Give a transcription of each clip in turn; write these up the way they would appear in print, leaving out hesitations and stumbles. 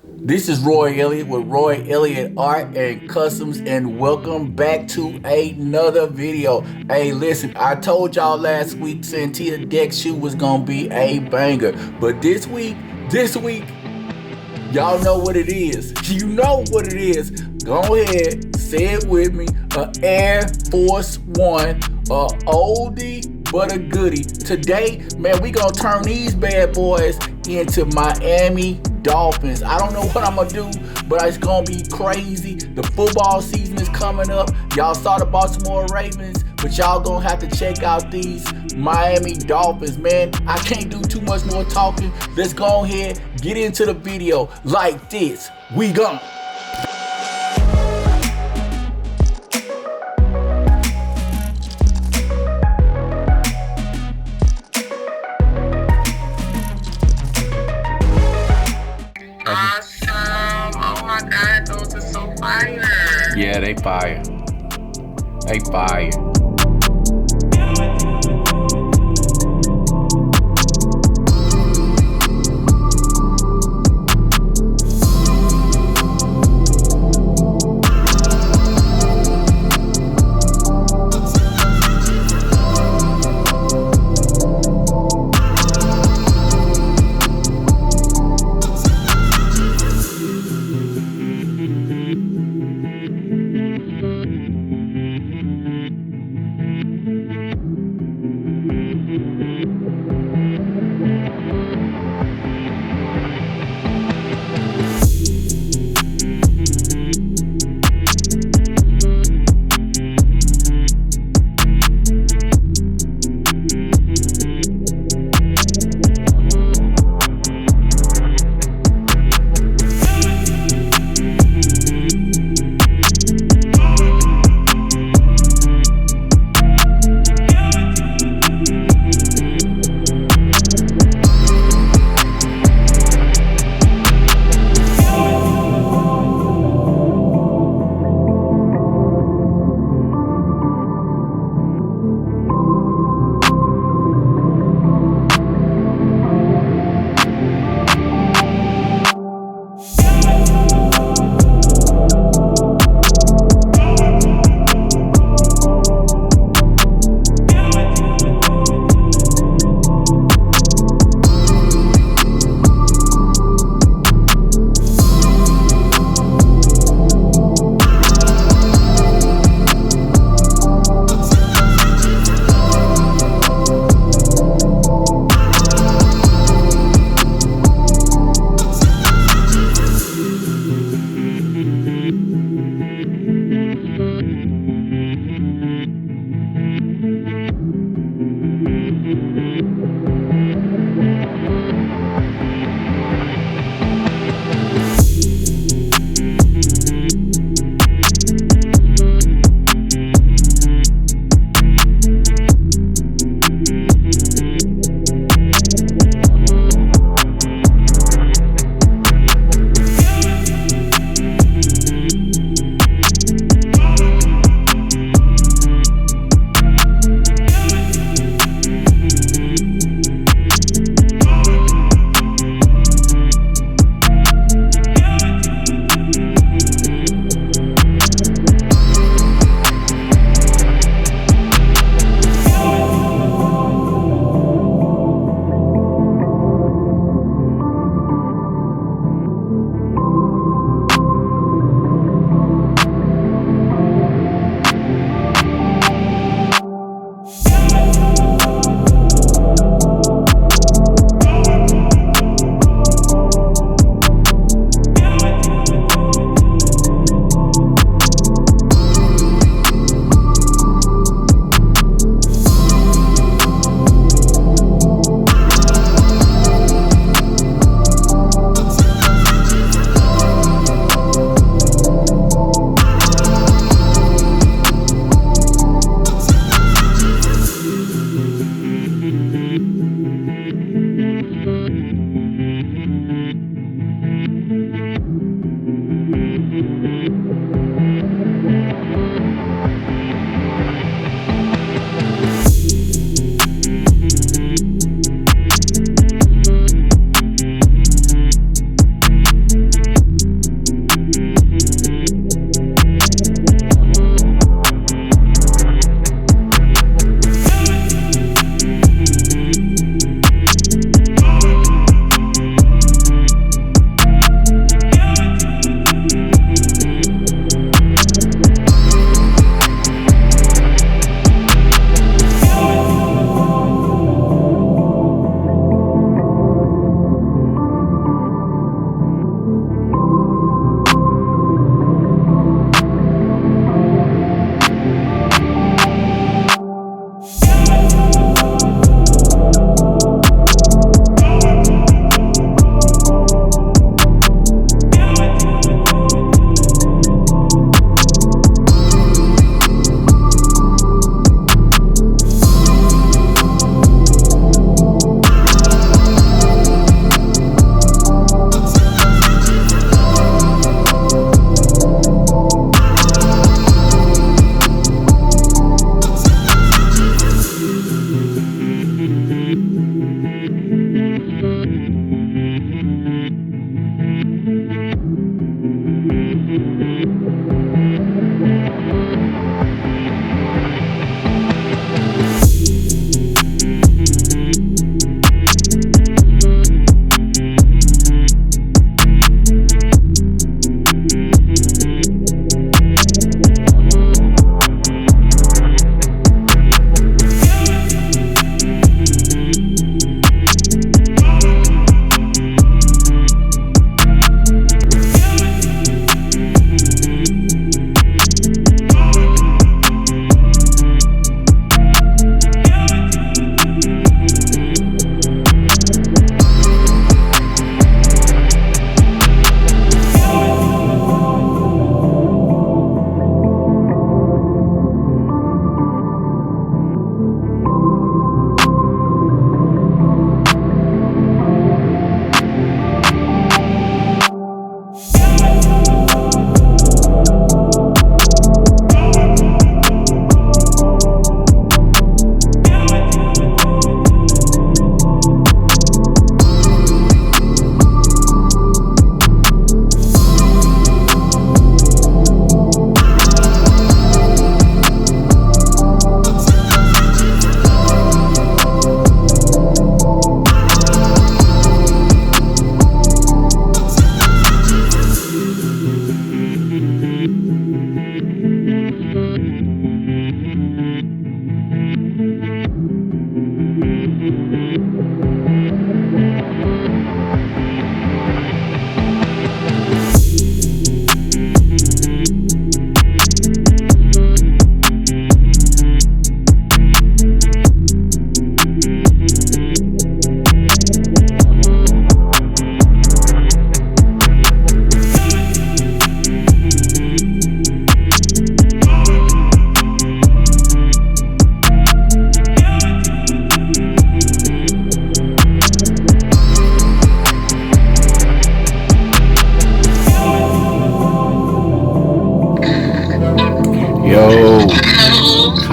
This is Roy Elliott with Roy Elliott Art and Customs, and welcome back to another video. Hey, listen, I told y'all last week Santita Deck shoe was gonna be a banger, but this week, y'all know what it is. You know what it is. Go ahead, say it with me. A Air Force One, a oldie but a goodie. Today, man, we gonna turn these bad boys into Miami Dolphins. I don't know what I'm gonna do, but it's gonna be crazy. The football season is coming up. Y'all saw the Baltimore Ravens, but y'all gonna have to check out these Miami Dolphins, man. I can't do too much more talking. Let's go ahead, get into the video like this. We gone. Awesome. Oh my God, those are so fire. Yeah, they fire. They fire.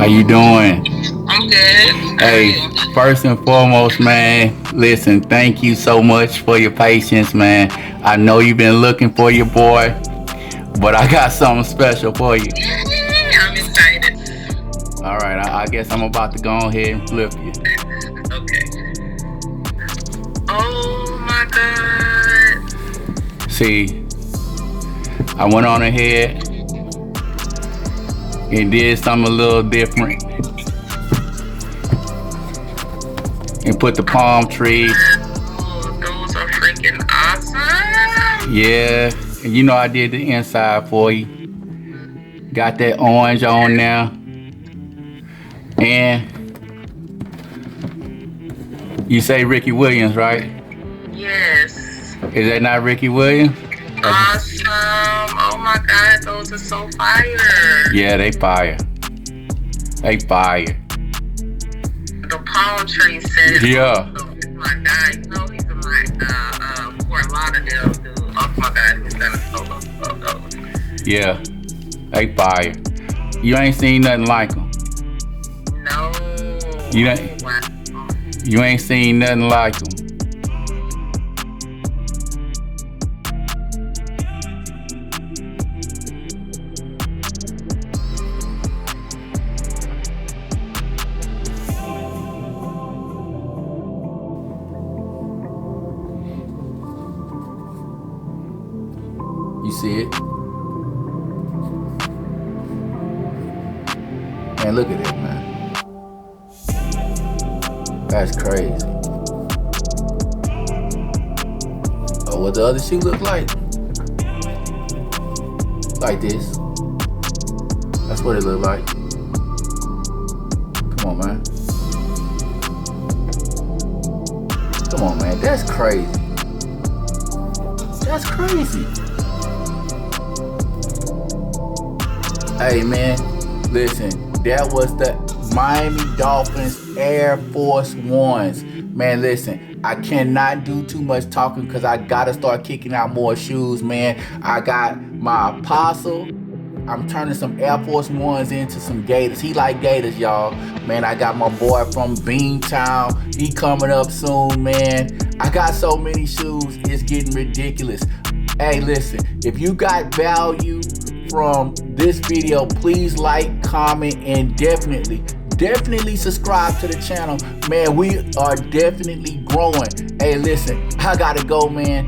How you doing? I'm good. How are Hey, you? first and foremost, man, listen, thank you so much for your patience, man. I know you've been looking for your boy, but I got something special for you. I'm excited. All right, I guess I'm about to go ahead and flip you. Okay. Oh my God. See, I went on ahead and did something a little different and put the palm trees. Oh, those are freaking awesome. Yeah, and you know I did the inside for you. Got that orange on now. And you say Ricky Williams, right? Yes. Is that not Ricky Williams? Awesome. Oh my God, those are so fire. Yeah, they fire. They fire. The palm tree set. Yeah. Oh my God, you know he's in my Fort Lauderdale dude. Oh my God, he's done a solo photo. Yeah, they fire. You ain't seen nothing like them. No. Wow. You ain't seen nothing like them. You see it? Man, look at it, man. That's crazy. Oh, what the other shoe look like? Like this. That's what it look like. Come on, man. Come on, man. That's crazy. That's crazy. Hey, man. Listen, that was the Miami Dolphins Air Force Ones. Man, listen, I cannot do too much talking because I gotta start kicking out more shoes, man. I got my Apostle. I'm turning some Air Force Ones into some Gators. He like Gators, y'all. Man, I got my boy from Beantown. He coming up soon, man. I got so many shoes, it's getting ridiculous. Hey, listen, if you got value from this video, please like, comment, and definitely subscribe to the channel. Man, we are definitely growing. Hey, listen, I gotta go, man.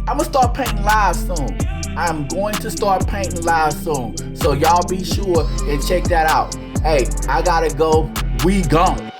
I'm gonna start painting live soon. I'm going to start painting live soon. So y'all be sure and check that out. Hey, I gotta go. We gone.